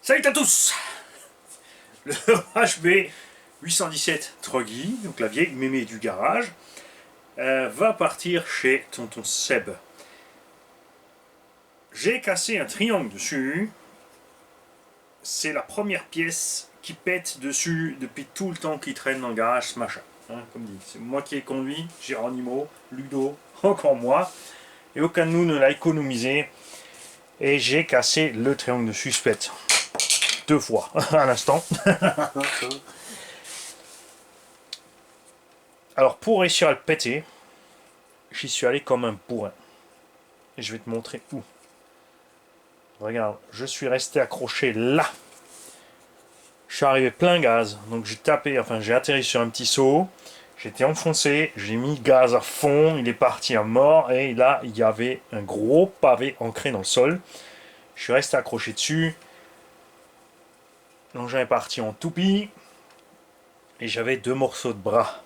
Salut à tous. Le HB 817 Truggy, donc la vieille mémé du garage, va partir chez tonton Seb. J'ai cassé un triangle dessus. C'est la première pièce qui pète dessus depuis tout le temps qu'il traîne dans le garage, ce machin. Hein, comme dit, c'est moi qui ai conduit, Géronimo, Ludo, encore moi. Et aucun de nous ne l'a économisé. Et j'ai cassé le triangle de suspect. 2 fois à l'instant. Alors pour réussir à le péter, j'y suis allé comme un bourrin. Et je vais te montrer où. Regarde, je suis resté accroché là. Je suis arrivé plein gaz, donc j'ai tapé, enfin j'ai atterri sur un petit seau. J'étais enfoncé, j'ai mis gaz à fond, il est parti à mort et là il y avait un gros pavé ancré dans le sol. Je suis resté accroché dessus. L'engin est parti en toupie et j'avais 2 morceaux de bras.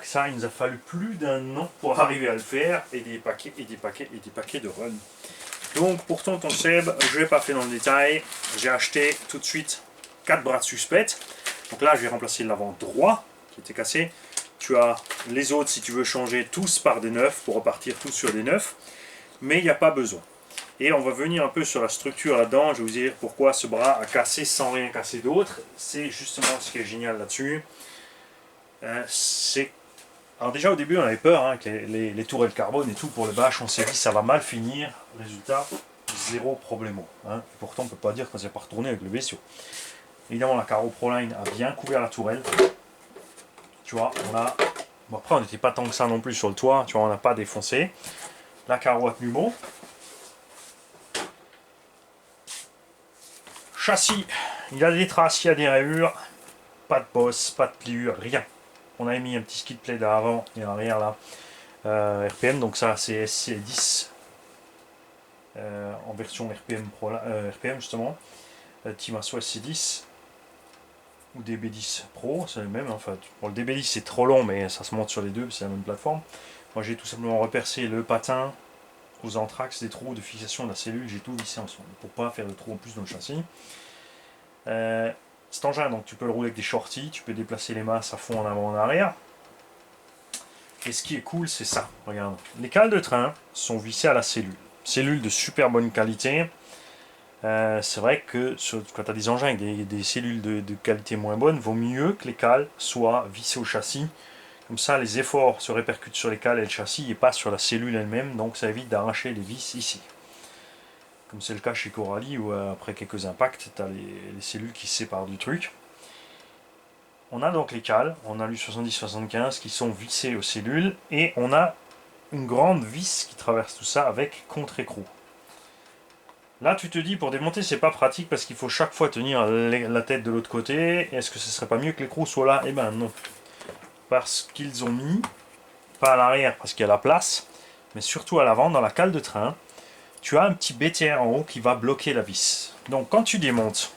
Ça, il nous a fallu plus d'un an pour arriver à le faire et des paquets et des paquets et des paquets de run. Donc pour tonton Seb, je n'ai pas fait dans le détail, j'ai acheté tout de suite 4 bras de suspect. Donc là, je vais remplacer l'avant droit qui était cassé. Tu as les autres, si tu veux changer, tous par des neufs pour repartir tous sur des neufs. Mais il n'y a pas besoin. Et on va venir un peu sur la structure là-dedans. Je vais vous dire pourquoi ce bras a cassé sans rien casser d'autre. C'est justement ce qui est génial là-dessus. Alors déjà au début on avait peur hein, que les tourelles carbone et tout pour le bâche, on s'est dit ça va mal finir. Résultat, zéro problème. Hein. Et pourtant on ne peut pas dire qu'on s'est pas retourné avec le vaisseau. Évidemment la Caro Proline a bien couvert la tourelle. Tu vois, on a... Bon, après on n'était pas tant que ça non plus sur le toit, tu vois, on n'a pas défoncé. La Caro a tenu bon. Châssis, il y a des traces, il y a des rayures. Pas de bosse, pas de pliure, rien. On avait mis un petit skid plate à avant et arrière là. RPM, donc ça c'est SC10 en version RPM Pro, RPM justement. Team Asso SC10 ou DB10 Pro, c'est le même. Enfin, pour le DB10 c'est trop long, mais ça se monte sur les deux, c'est la même plateforme. Moi j'ai tout simplement repercé le patin aux anthrax des trous de fixation de la cellule, j'ai tout vissé ensemble pour pas faire de trous en plus dans le châssis. Cet engin, donc tu peux le rouler avec des shorties, tu peux déplacer les masses à fond en avant en arrière. Et ce qui est cool, c'est ça. Regarde, les cales de train sont vissées à la cellule. Cellule de super bonne qualité. C'est vrai que quand tu as des engins avec des cellules de qualité moins bonne, vaut mieux que les cales soient vissées au châssis. Comme ça, les efforts se répercutent sur les cales et le châssis et pas sur la cellule elle-même. Donc ça évite d'arracher les vis ici. Comme c'est le cas chez Coralie où après quelques impacts, tu as les cellules qui se séparent du truc. On a donc les cales, on a l'U70-75 qui sont vissées aux cellules et on a une grande vis qui traverse tout ça avec contre-écrou. Là tu te dis pour démonter c'est pas pratique parce qu'il faut chaque fois tenir la tête de l'autre côté. Est-ce que ce serait pas mieux que l'écrou soit là? Eh ben non. Parce qu'ils ont mis, pas à l'arrière parce qu'il y a la place, mais surtout à l'avant dans la cale de train, tu as un petit BTR en haut qui va bloquer la vis. Donc quand tu démontes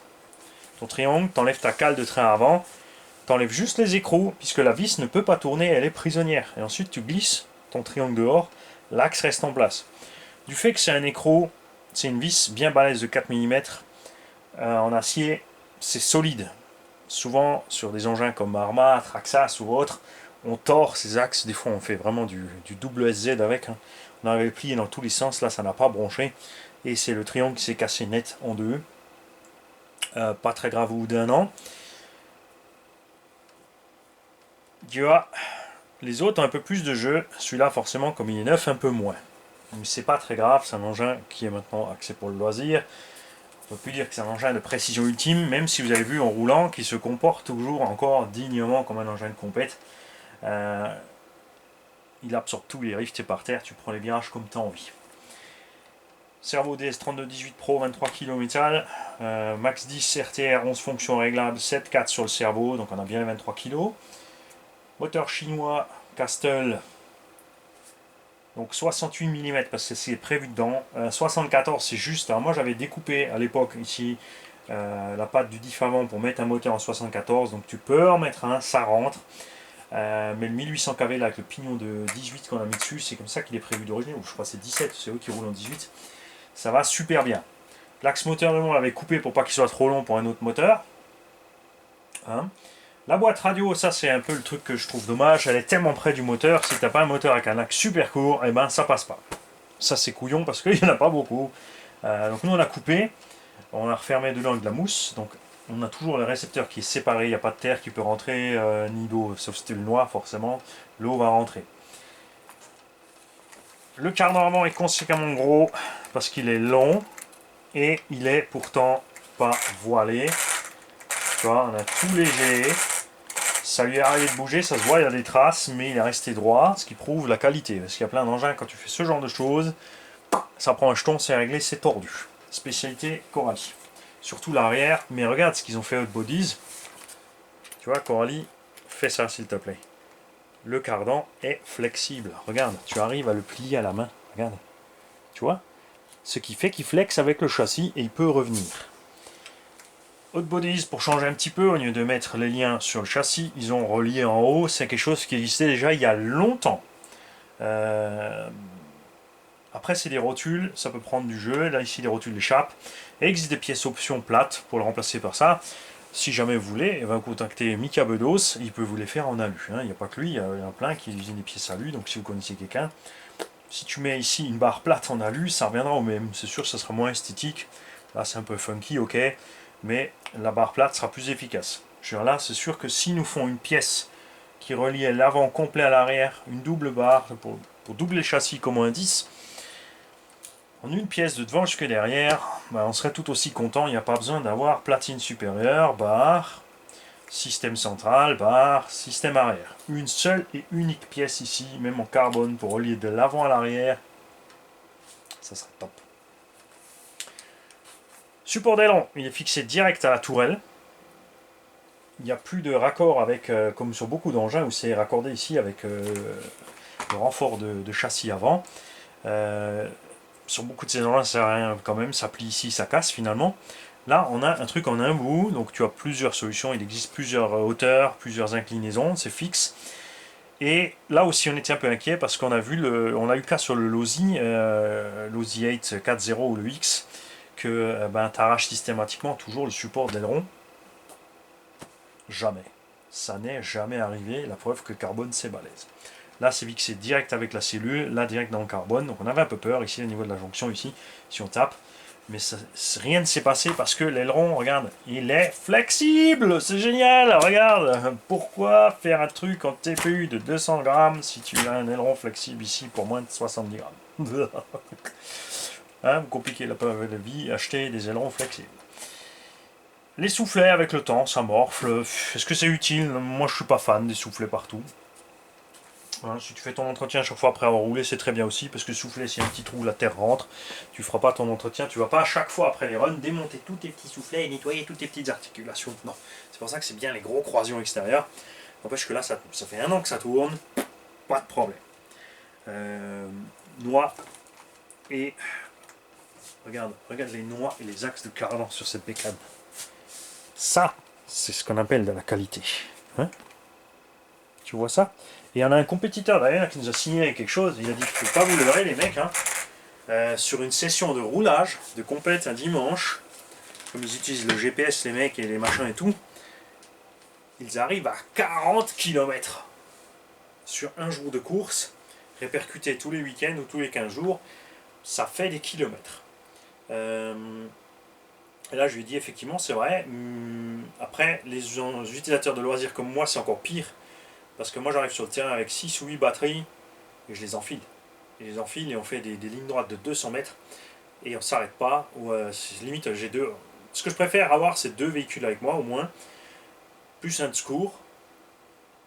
ton triangle, tu enlèves ta cale de train avant, tu enlèves juste les écrous, puisque la vis ne peut pas tourner, elle est prisonnière. Et ensuite tu glisses ton triangle dehors, l'axe reste en place. Du fait que c'est un écrou, c'est une vis bien balèze de 4 mm en acier, c'est solide. Souvent sur des engins comme Arma, Traxas ou autres, on tord ces axes, des fois on fait vraiment du double SZ avec. Hein. On avait plié dans tous les sens, là ça n'a pas bronché. Et c'est le triangle qui s'est cassé net en deux. Pas très grave au bout d'un an. Tu vois, les autres ont un peu plus de jeu. Celui-là forcément comme il est neuf, un peu moins. Mais c'est pas très grave, c'est un engin qui est maintenant axé pour le loisir. On peut plus dire que c'est un engin de précision ultime, même si vous avez vu en roulant qu'il se comporte toujours encore dignement comme un engin de compète. Il absorbe tous les rifts et par terre, tu prends les virages comme tu as envie. Cerveau DS3218 Pro, 23 kg métal, max 10 RTR, 11 fonctions réglables, 7,4 sur le cerveau, donc on a bien les 23 kg. Moteur chinois Castle, donc 68 mm parce que c'est prévu dedans, 74 c'est juste. Alors moi j'avais découpé à l'époque ici la patte du diff avant pour mettre un moteur en 74, donc tu peux en mettre un, ça rentre. Mais le 1800 kV là avec le pignon de 18 qu'on a mis dessus, c'est comme ça qu'il est prévu d'origine, ou je crois que c'est 17, c'est eux qui roulent en 18. Ça va super bien. L'axe moteur, on l'avait coupé pour pas qu'il soit trop long pour un autre moteur. Hein. La boîte radio, ça c'est un peu le truc que je trouve dommage. Elle est tellement près du moteur. Si t'as pas un moteur avec un axe super court, eh ben ça passe pas. Ça c'est couillon parce qu'il y en a pas beaucoup. Donc nous on a coupé. On a refermé dedans avec de la mousse. Donc on a toujours le récepteur qui est séparé. Il n'y a pas de terre qui peut rentrer, ni d'eau. Sauf si c'était le noir, forcément. L'eau va rentrer. Le cardan avant est conséquemment gros parce qu'il est long. Et il est pourtant pas voilé. Tu vois, on a tout léger. Ça lui est arrivé de bouger, ça se voit, il y a des traces, mais il est resté droit, ce qui prouve la qualité. Parce qu'il y a plein d'engins, quand tu fais ce genre de choses, ça prend un jeton, c'est réglé, c'est tordu. Spécialité Coralie. Surtout l'arrière, mais regarde ce qu'ils ont fait Hot Bodies. Tu vois, Coralie, fais ça s'il te plaît. Le cardan est flexible. Regarde, tu arrives à le plier à la main. Regarde. Tu vois? Ce qui fait qu'il flexe avec le châssis et il peut revenir. Hot Bodies, pour changer un petit peu, au lieu de mettre les liens sur le châssis, ils ont relié en haut. C'est quelque chose qui existait déjà il y a longtemps. Après, c'est des rotules, ça peut prendre du jeu. Là, ici, les rotules échappent. Et il existe des pièces options plates pour le remplacer par ça. Si jamais vous voulez, vous contactez Mika Bedos, il peut vous les faire en alu. Il n'y a pas que lui, il y en a plein qui utilisent des pièces alu. Donc, si vous connaissez quelqu'un, si tu mets ici une barre plate en alu, ça reviendra au même. C'est sûr que ça sera moins esthétique. Là, c'est un peu funky, ok. Mais la barre plate sera plus efficace. Là, c'est sûr que si nous font une pièce qui relie l'avant complet à l'arrière, une double barre pour doubler le châssis comme un 10, en une pièce de devant jusque derrière, on serait tout aussi content. Il n'y a pas besoin d'avoir platine supérieure, barre, système central, barre, système arrière. Une seule et unique pièce ici, même en carbone, pour relier de l'avant à l'arrière, ça serait top. Support d'aileron, il est fixé direct à la tourelle. Il n'y a plus de raccord avec, comme sur beaucoup d'engins, où c'est raccordé ici avec le renfort de châssis avant. Sur beaucoup de ces engins, ça sert à rien quand même, ça plie ici, ça casse finalement. Là, on a un truc en un bout, donc tu as plusieurs solutions, il existe plusieurs hauteurs, plusieurs inclinaisons, c'est fixe. Et là aussi, on était un peu inquiet parce qu'on a vu on a eu le cas sur le Losi, Losi 8 4.0 ou le X, que tu arraches systématiquement toujours le support d'aileron. Jamais. Ça n'est jamais arrivé, la preuve que carbone c'est balèze. Là c'est fixé direct avec la cellule, là direct dans le carbone, donc on avait un peu peur ici au niveau de la jonction ici, si on tape. Mais ça, rien ne s'est passé parce que l'aileron, regarde, il est flexible, c'est génial, regarde. Pourquoi faire un truc en TPU de 200 grammes si tu as un aileron flexible ici pour moins de 70 grammes. Hein, vous compliquez la vie, acheter des ailerons flexibles. Les soufflets avec le temps, ça morfle. Est-ce que c'est utile? Moi je suis pas fan des soufflets partout. Hein, si tu fais ton entretien chaque fois après avoir roulé, c'est très bien aussi, parce que souffler, s'il y a un petit trou, la terre rentre. Tu feras pas ton entretien, tu vas pas à chaque fois après les runs démonter tous tes petits soufflets et nettoyer toutes tes petites articulations. Non, c'est pour ça que c'est bien les gros croisillons extérieurs. N'empêche que là, ça fait 1 an que ça tourne, pas de problème. Noix et... Regarde les noix et les axes de cardan sur cette bécane. Ça, c'est ce qu'on appelle de la qualité. Hein, tu vois ça? Et on a un compétiteur derrière qui nous a signé quelque chose. Il a dit qu'il ne faut pas vous leurrer les mecs. Hein. Sur une session de roulage, de compète un dimanche, comme ils utilisent le GPS les mecs et les machins et tout, ils arrivent à 40 km sur un jour de course, répercuté tous les week-ends ou tous les 15 jours. Ça fait des kilomètres. Et là, je lui ai dit, effectivement, c'est vrai. Après, les utilisateurs de loisirs comme moi, c'est encore pire. Parce que moi, j'arrive sur le terrain avec 6 ou 8 batteries et je les enfile. Et on fait des lignes droites de 200 mètres et on ne s'arrête pas. Ou, limite, j'ai deux. Ce que je préfère avoir, c'est 2 véhicules avec moi, au moins. Plus un de secours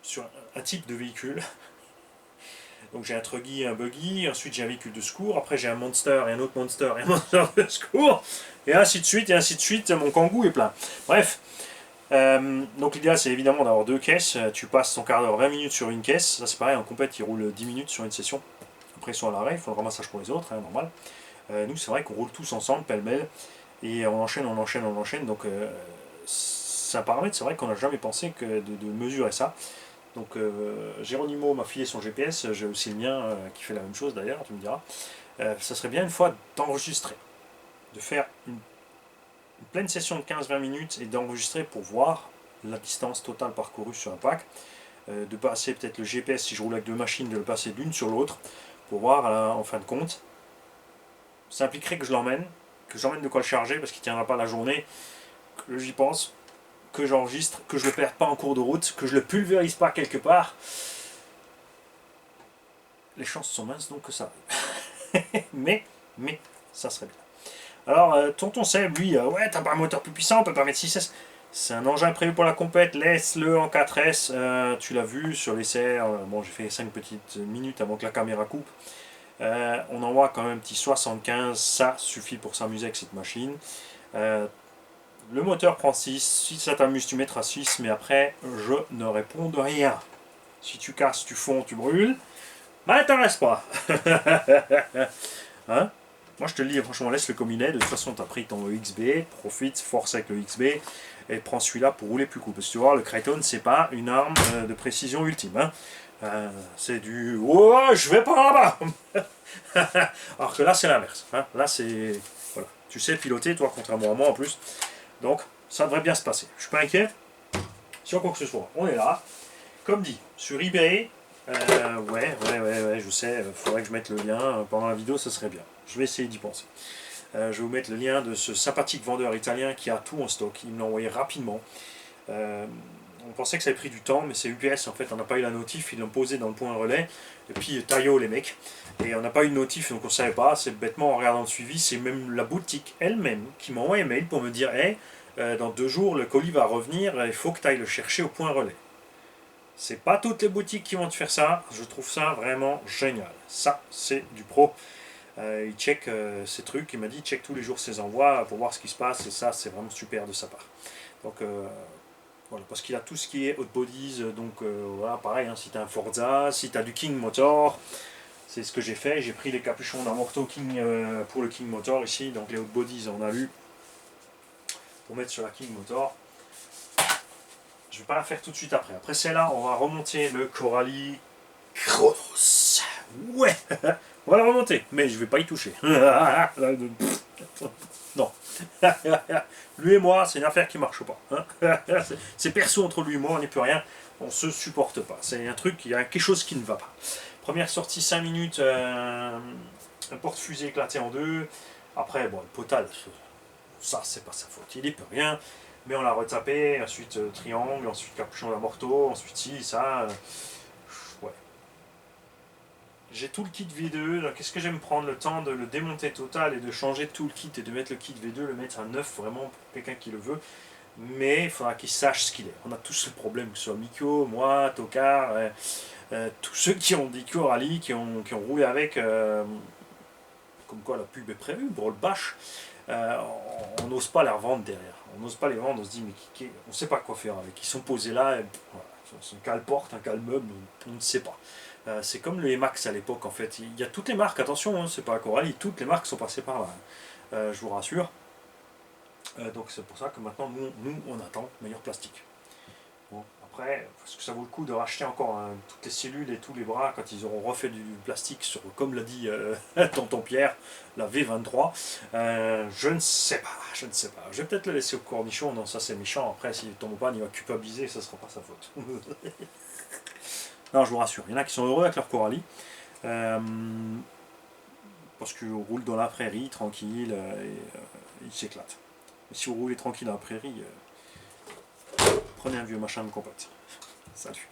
sur un type de véhicule. Donc j'ai un truggy et un buggy, ensuite j'ai un véhicule de secours, après j'ai un monster et un autre monster et un monster de secours, et ainsi de suite, mon kangou est plein. Bref, donc l'idéal c'est évidemment d'avoir 2 caisses, tu passes ton quart d'heure, 20 minutes sur une caisse, ça c'est pareil, en compète il roule 10 minutes sur une session, après ils sont à l'arrêt, il faut le ramassage pour les autres, hein, normal. Nous c'est vrai qu'on roule tous ensemble, pêle-mêle, et on enchaîne, donc c'est un paramètre, c'est vrai qu'on n'a jamais pensé que de mesurer ça. Donc Géronimo m'a filé son GPS, j'ai aussi le mien qui fait la même chose d'ailleurs, tu me diras. Ça serait bien une fois d'enregistrer, de faire une pleine session de 15-20 minutes et d'enregistrer pour voir la distance totale parcourue sur un pack. De passer peut-être le GPS si je roule avec deux machines, de le passer l'une sur l'autre pour voir en fin de compte. Ça impliquerait que j'emmène de quoi le charger parce qu'il ne tiendra pas la journée, que j'y pense, que j'enregistre, que je ne le perde pas en cours de route, que je ne le pulvérise pas quelque part. Les chances sont minces donc que ça arrive. mais ça serait bien. Alors, tonton Seb, lui, ouais, t'as pas un moteur plus puissant, on peut pas mettre 6S. C'est un engin prévu pour la compète, laisse-le en 4S. Tu l'as vu sur l'essai. Bon, j'ai fait 5 petites minutes avant que la caméra coupe. On envoie quand même un petit 75, ça suffit pour s'amuser avec cette machine. Le moteur prend 6, si ça t'amuse, tu mettras 6, mais après, je ne réponds de rien. Si tu casses, tu fonds, tu brûles, m'intéresse pas. Hein? Moi je te le dis, franchement, laisse le comme il est. De toute façon, tu as pris ton XB, profite, force avec le XB et prends celui-là pour rouler plus cool. Parce que tu vois, le Creighton, c'est pas une arme de précision ultime. Hein. C'est du oh, je vais pas là-bas. Alors que là, c'est l'inverse. Hein. Là, c'est voilà, tu sais piloter, toi, contrairement à moi en plus. Donc, ça devrait bien se passer. Je suis pas inquiet sur quoi que ce soit. On est là. Comme dit, sur eBay. Ouais, je sais, faudrait que je mette le lien pendant la vidéo, ça serait bien. Je vais essayer d'y penser. Je vais vous mettre le lien de ce sympathique vendeur italien qui a tout en stock. Il me l'a envoyé rapidement. On pensait que ça avait pris du temps, mais c'est UPS en fait. On n'a pas eu la notif, ils l'ont posé dans le point relais. Et puis Taillot les mecs. Et on n'a pas eu de notif, donc on ne savait pas. C'est bêtement en regardant le suivi. C'est même la boutique elle-même qui m'a envoyé un mail pour me dire hey, dans 2 jours, le colis va revenir, il faut que tu ailles le chercher au point relais. C'est pas toutes les boutiques qui vont te faire ça. Je trouve ça vraiment génial. Ça, c'est du pro. Il check ses trucs. Il m'a dit check tous les jours ses envois pour voir ce qui se passe. Et ça, c'est vraiment super de sa part. Donc, voilà, parce qu'il a tout ce qui est hot bodies. Donc, voilà, pareil. Hein, si tu as un Forza, si tu as du King Motor, c'est ce que j'ai fait. J'ai pris les capuchons d'un Morto King pour le King Motor ici. Donc, les hot bodies, on a vu pour mettre sur la King Motor. Je ne vais pas la faire tout de suite après. Après celle-là, on va remonter le Coralie Chronos. Ouais. On va la remonter, mais je ne vais pas y toucher. Non. Lui et moi, c'est une affaire qui ne marche pas. C'est perso entre lui et moi, on n'y peut rien. On ne se supporte pas. C'est un truc, il y a quelque chose qui ne va pas. Première sortie, 5 minutes, un porte-fusée éclaté en deux. Après, bon, le potal, ça, c'est pas sa faute. Il n'y peut rien. Mais on l'a retapé, ensuite triangle, ensuite capuchon d'amorto, ensuite ci, ça. Ouais. J'ai tout le kit V2, donc est-ce que j'aime prendre le temps de le démonter total et de changer tout le kit et de mettre le kit V2, le mettre à neuf vraiment pour quelqu'un qui le veut. Mais il faudra qu'il sache ce qu'il est. On a tous ce problème, que ce soit Mikko, moi, Tokar, tous ceux qui ont dit Coralie, qui ont roulé avec, comme quoi la pub est prévue, pour le bâche. On n'ose pas les revendre derrière. On n'ose pas les vendre, on se dit mais on ne sait pas quoi faire avec. Ils sont posés là, et, voilà, c'est un cale-porte, un cale-meuble, on ne sait pas. C'est comme le Emax à l'époque en fait. Il y a toutes les marques, attention, hein, c'est pas Coralie, toutes les marques sont passées par là. Je vous rassure. Donc c'est pour ça que maintenant nous on attend meilleur plastique. Bon, après, est-ce que ça vaut le coup de racheter encore toutes les cellules et tous les bras quand ils auront refait du plastique sur, comme l'a dit tonton Pierre, la V23 je ne sais pas, je ne sais pas. Je vais peut-être le laisser au cornichon, non ça c'est méchant, après s'il tombe pas, il va culpabiliser, ça ne sera pas sa faute. Non, je vous rassure, il y en a qui sont heureux avec leur Coralie, parce qu'ils roulent dans la prairie, tranquille, et ils s'éclatent. Mais si vous roulez tranquille dans la prairie, prenez un vieux machin de compacte. Salut.